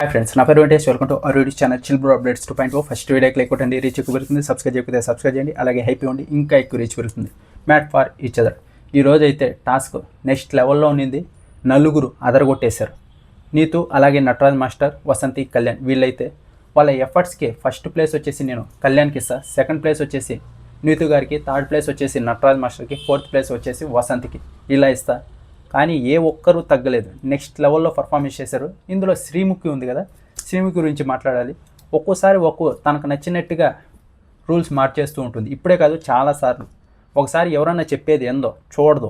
Hi friends, నా పేరు Venkatesh. Welcome to our YouTube channel chill bro updates 2.0. First వీడియోకి like కొట్టండి, రీచ్ ఎక్కువ పెరుగుతుంది. సబ్స్క్రైబ్ చేయకపోతే సబ్స్క్రైబ్ చేయండి, అలాగే హైప్ ఇవ్వండి, ఇంకా ఎక్కువ రీచ్ పెరుగుతుంది. Made for each other. ఈరోజు అయితే టాస్క్ నెక్స్ట్ లెవెల్లో ఉన్నింది. నలుగురు అదరగొట్టేశారు. నీతు, అలాగే నటరాజ్ మాస్టర్, వసంతి, కళ్యాణ్. వీళ్ళైతే వాళ్ళ ఎఫర్ట్స్కి ఫస్ట్ ప్లేస్ వచ్చేసి నేను కళ్యాణ్కి ఇస్తా, సెకండ్ ప్లేస్ వచ్చేసి నీతు గారికి, థర్డ్ ప్లేస్ వచ్చేసి నటరాజ్ మాస్టర్కి, ఫోర్త్ ప్లేస్ వచ్చేసి వసంతికి ఇలా ఇస్తా. కానీ ఏ ఒక్కరూ తగ్గలేదు, నెక్స్ట్ లెవెల్లో పర్ఫార్మెన్స్ చేశారు. ఇందులో శ్రీముఖి ఉంది కదా, శ్రీముఖి గురించి మాట్లాడాలి. ఒక్కోసారి తనకు నచ్చినట్టుగా రూల్స్ మార్చేస్తూ ఉంటుంది. ఇప్పుడే కాదు, చాలాసార్లు. ఒకసారి ఎవరన్నా చెప్పేది ఏందో చూడదు,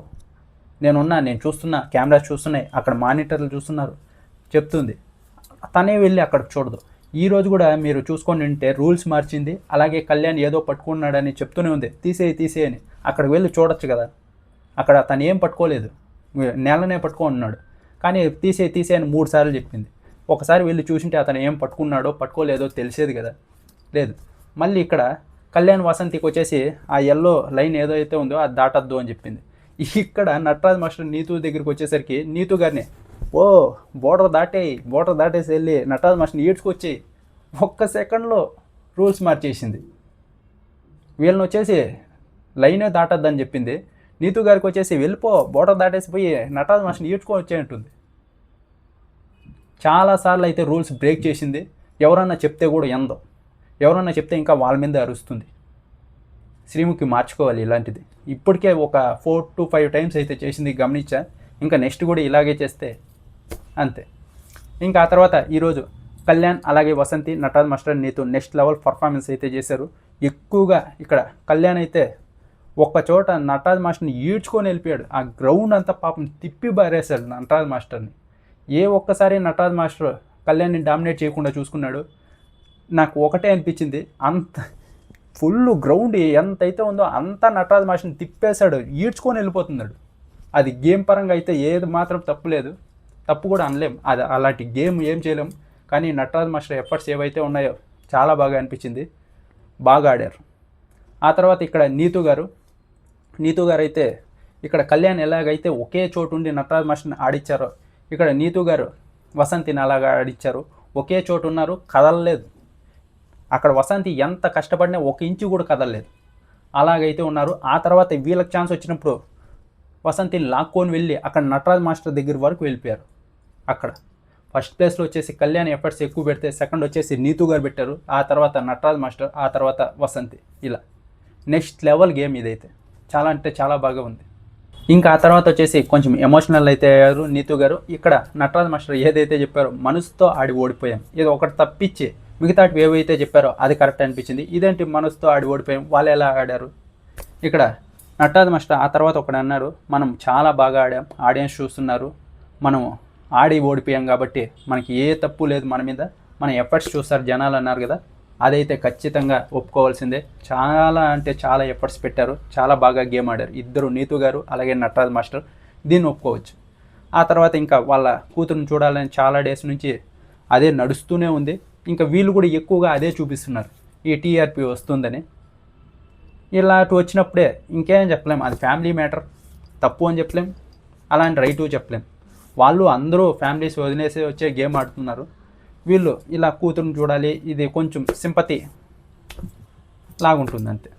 నేను చూస్తున్నా, కెమెరా చూస్తున్నాయి, అక్కడ మానిటర్లు చూస్తున్నారు చెప్తుంది, తనే వెళ్ళి అక్కడ చూడదు. ఈరోజు కూడా మీరు చూసుకొని ఉంటే రూల్స్ మార్చింది. అలాగే కళ్యాణ్ ఏదో పట్టుకున్నాడని చెప్తూనే ఉంది, తీసేయని. అక్కడికి వెళ్ళి చూడొచ్చు కదా, అక్కడ తను ఏం పట్టుకోలేదు, నేలనే పట్టుకొని కానీ తీసేయని 3 సార్లు చెప్పింది. ఒకసారి వెళ్ళి చూసింటే అతను ఏం పట్టుకున్నాడో పట్టుకోలేదో తెలిసేది కదా, లేదు. మళ్ళీ ఇక్కడ కళ్యాణ్ వసంతికి వచ్చేసి ఆ ఎల్లో లైన్ ఏదో అయితే ఉందో అది దాటద్దు అని చెప్పింది. ఇక్కడ నటరాజ్ మాస్టర్ నీతు దగ్గరికి వచ్చేసరికి నీతు గారిని బోర్డర్ దాటేసి వెళ్ళి నటరాజ్ మాస్టర్ని ఈడ్చుకొచ్చి ఒక్క సెకండ్లో రూల్స్ మార్చేసింది. వీళ్ళని వచ్చేసి లైనే దాటద్దని చెప్పింది. నీతు గారికి వచ్చేసి వెళ్ళిపో, బోర్డర్ దాటేసి పోయి నటరాజ్ మాస్టర్ని ఈడ్చుకొని వచ్చేయంటుంది. చాలాసార్లు అయితే రూల్స్ బ్రేక్ చేసింది. ఎవరన్నా చెప్తే కూడా ఎందో, ఎవరన్నా చెప్తే ఇంకా వాళ్ళ మీద అరుస్తుంది. శ్రీముఖి మార్చుకోవాలి ఇలాంటిది. ఇప్పటికే ఒక 4 to 5 టైమ్స్ అయితే చేసింది, గమనించా. ఇంకా నెక్స్ట్ కూడా ఇలాగే చేస్తే అంతే. ఇంకా ఆ తర్వాత ఈరోజు కళ్యాణ్, అలాగే Vasanthi, Nataraj master, Neetu next level performance అయితే చేశారు. ఎక్కువగా ఇక్కడ కళ్యాణ్ అయితే ఒక్క చోట నటరాజ్ మాస్టర్ని ఈడ్చుకొని వెళ్ళిపోయాడు. ఆ గ్రౌండ్ అంతా పాపం తిప్పి బారేశాడు నటరాజ్ మాస్టర్ని. ఒక్కసారి నటరాజ్ మాస్టర్ కళ్యాణ్ని డామినేట్ చేయకుండా చూసుకున్నాడు. నాకు ఒకటే అనిపించింది, అంత ఫుల్ గ్రౌండ్ ఎంతైతే ఉందో అంతా నటరాజ్ మాస్టర్ని తిప్పేశాడు, ఈడ్చుకొని వెళ్ళిపోతున్నాడు. అది గేమ్ పరంగా అయితే ఏది మాత్రం తప్పు లేదు, తప్పు కూడా అనలేం, అది అలాంటి గేమ్ ఏం చేయలేం. కానీ నటరాజ్ మాస్టర్ ఎఫర్ట్స్ ఏవైతే ఉన్నాయో చాలా బాగా అనిపించింది, బాగా ఆడారు. ఆ తర్వాత ఇక్కడ నీతు గారు అయితే ఇక్కడ కళ్యాణ్ ఎలాగైతే ఒకే చోటు ఉండి నటరాజ్ మాస్టర్ని ఆడిచ్చారో, ఇక్కడ నీతు గారు వసంతిని అలాగా ఆడిచ్చారు. ఒకే చోటు ఉన్నారు, కదలలేదు. అక్కడ వసంతి ఎంత కష్టపడినా 1 ఇంచు కూడా కదలలేదు, అలాగైతే ఉన్నారు. ఆ తర్వాత వీళ్ళకి ఛాన్స్ వచ్చినప్పుడు వసంతిని లాక్కొని వెళ్ళి అక్కడ నటరాజ్ మాస్టర్ దగ్గర వరకు వెళ్ళిపోయారు. అక్కడ ఫస్ట్ ప్లేస్లో వచ్చేసి కళ్యాణ్ ఎఫర్ట్స్ ఎక్కువ పెడితే, సెకండ్ వచ్చేసి నీతు గారు పెట్టారు, ఆ తర్వాత నటరాజ్ మాస్టర్, ఆ తర్వాత వసంతి. ఇలా నెక్స్ట్ లెవెల్ గేమ్ ఇదైతే చాలా అంటే చాలా బాగా ఉంది. ఇంకా ఆ తర్వాత వచ్చేసి కొంచెం ఎమోషనల్ అయితే అయ్యారు నీతు గారు. ఇక్కడ నటరాజ్ మాస్టర్ ఏదైతే చెప్పారో మనసుతో ఆడి ఓడిపోయాం, ఇది ఒకటి తప్పించి మిగతాటి ఏవైతే చెప్పారో అది కరెక్ట్ అనిపించింది. ఇదేంటి మనసుతో ఆడి ఓడిపోయాం, వాళ్ళు ఎలా ఆడారు. ఇక్కడ నటరాజ్ మాస్టర్ ఆ తర్వాత ఒకటి అన్నారు, మనం చాలా బాగా ఆడాం, ఆడియన్స్ చూస్తున్నారు, మనం ఆడి ఓడిపోయాం కాబట్టి మనకి ఏ తప్పు లేదు మన మీద, మన ఎఫర్ట్స్ చూస్తారు జనాలు అన్నారు కదా, అదైతే ఖచ్చితంగా ఒప్పుకోవాల్సిందే. చాలా అంటే చాలా ఎఫర్ట్స్ పెట్టారు, చాలా బాగా గేమ్ ఆడారు ఇద్దరు, నీతు గారు అలాగే నటరాజ్ మాస్టర్, దీన్ని ఒప్పుకోవచ్చు. ఆ తర్వాత ఇంకా వాళ్ళ కూతురుని చూడాలని చాలా డేస్ నుంచి అదే నడుస్తూనే ఉంది. ఇంకా వీళ్ళు కూడా ఎక్కువగా అదే చూపిస్తున్నారు, ఈ టీఆర్పీ వస్తుందని. ఇలాంటి వచ్చినప్పుడే ఇంకేం చెప్పలేం, అది ఫ్యామిలీ మ్యాటర్, తప్పు అని చెప్పలేం, అలాంటి రైటు చెప్పలేం. వాళ్ళు అందరూ ఫ్యామిలీస్ వదిలేసి వచ్చే గేమ్ ఆడుతున్నారు, వీళ్ళు ఇలా కూతురుని చూడాలి, ఇది కొంచెం సింపతి లాగుంటుంది అంతే.